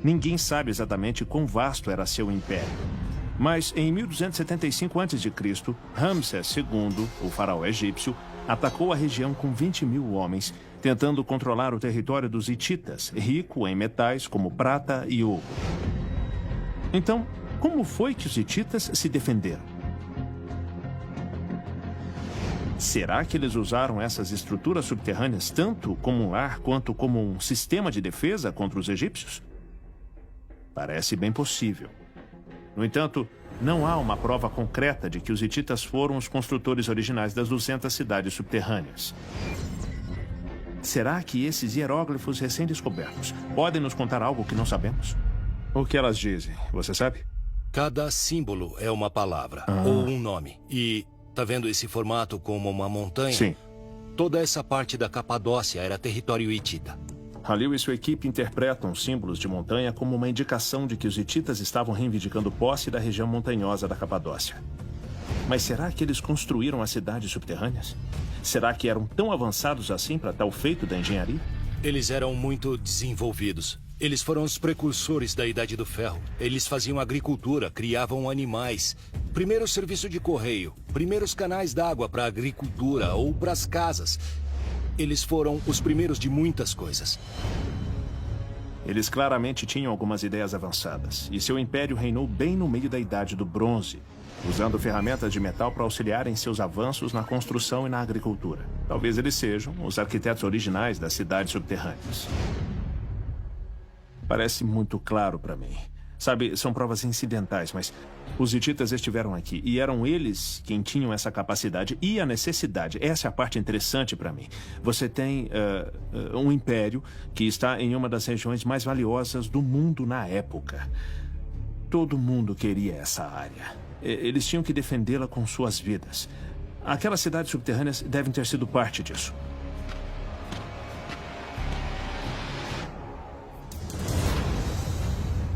Ninguém sabe exatamente quão vasto era seu império. Mas em 1275 a.C., Ramsés II, o faraó egípcio, atacou a região com 20.000 homens, tentando controlar o território dos hititas, rico em metais como prata e ouro. Então, como foi que os hititas se defenderam? Será que eles usaram essas estruturas subterrâneas tanto como um lar quanto como um sistema de defesa contra os egípcios? Parece bem possível. No entanto, não há uma prova concreta de que os hititas foram os construtores originais das 200 cidades subterrâneas. Será que esses hieróglifos recém-descobertos podem nos contar algo que não sabemos? O que elas dizem, você sabe? Cada símbolo é uma palavra ou um nome. E tá vendo esse formato como uma montanha? Sim. Toda essa parte da Capadócia era território hitita. Halil e sua equipe interpretam os símbolos de montanha como uma indicação de que os hititas estavam reivindicando posse da região montanhosa da Capadócia. Mas será que eles construíram as cidades subterrâneas? Será que eram tão avançados assim para tal feito da engenharia? Eles eram muito desenvolvidos. Eles foram os precursores da Idade do Ferro. Eles faziam agricultura, criavam animais. Primeiro serviço de correio, primeiros canais d'água para a agricultura ou para as casas. Eles foram os primeiros de muitas coisas. Eles claramente tinham algumas ideias avançadas, e seu império reinou bem no meio da Idade do Bronze, usando ferramentas de metal para auxiliar em seus avanços na construção e na agricultura. Talvez eles sejam os arquitetos originais das cidades subterrâneas. Parece muito claro para mim. Sabe, são provas incidentais, mas os hititas estiveram aqui e eram eles quem tinham essa capacidade e a necessidade. Essa é a parte interessante para mim. Você tem um império que está em uma das regiões mais valiosas do mundo na época. Todo mundo queria essa área. Eles tinham que defendê-la com suas vidas. Aquelas cidades subterrâneas devem ter sido parte disso.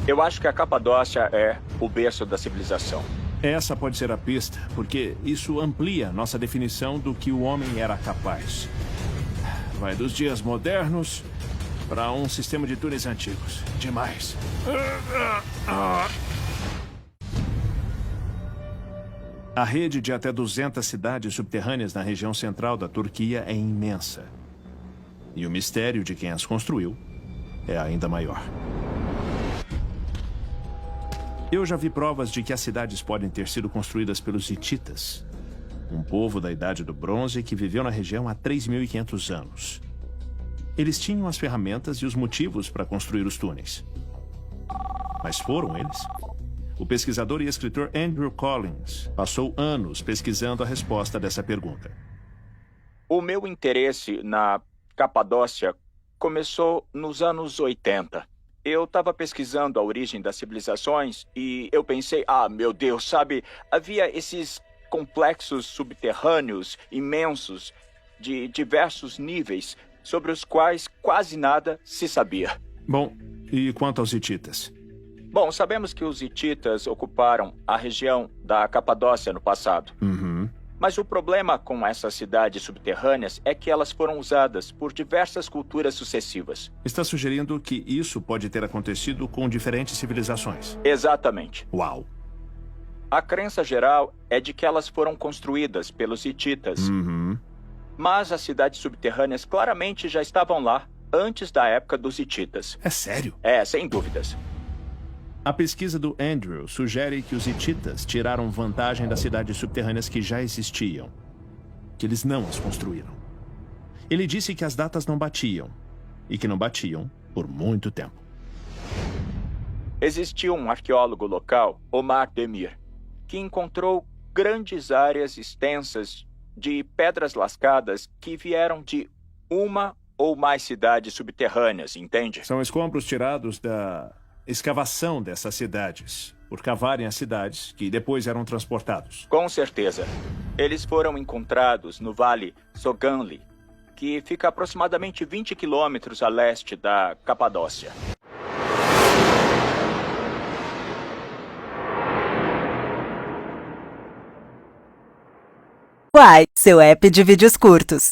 Eu acho que a Capadócia é o berço da civilização. Essa pode ser a pista, porque isso amplia nossa definição do que o homem era capaz. Vai dos dias modernos para um sistema de túneis antigos. Demais. A rede de até 200 cidades subterrâneas na região central da Turquia é imensa. E o mistério de quem as construiu é ainda maior. Eu já vi provas de que as cidades podem ter sido construídas pelos hititas, um povo da Idade do Bronze que viveu na região há 3.500 anos. Eles tinham as ferramentas e os motivos para construir os túneis. Mas foram eles? O pesquisador e escritor Andrew Collins passou anos pesquisando a resposta dessa pergunta. O meu interesse na Capadócia começou nos anos 80. Eu estava pesquisando a origem das civilizações e eu pensei, meu Deus, sabe, havia esses complexos subterrâneos imensos de diversos níveis sobre os quais quase nada se sabia. Bom, e quanto aos hititas? Bom, sabemos que os hititas ocuparam a região da Capadócia no passado. Mas o problema com essas cidades subterrâneas é que elas foram usadas por diversas culturas sucessivas. Está sugerindo que isso pode ter acontecido com diferentes civilizações? Exatamente. Uau! A crença geral é de que elas foram construídas pelos hititas. Mas as cidades subterrâneas claramente já estavam lá antes da época dos hititas. É sério? É, sem dúvidas. A pesquisa do Andrew sugere que os hititas tiraram vantagem das cidades subterrâneas que já existiam, que eles não as construíram. Ele disse que as datas não batiam, e que não batiam por muito tempo. Existiu um arqueólogo local, Omar Demir, que encontrou grandes áreas extensas de pedras lascadas que vieram de uma ou mais cidades subterrâneas, entende? São escombros tirados da escavação dessas cidades, por cavarem as cidades que depois eram transportados. Com certeza. Eles foram encontrados no Vale Soganli, que fica aproximadamente 20 quilômetros a leste da Capadócia. Uai, seu app de vídeos curtos.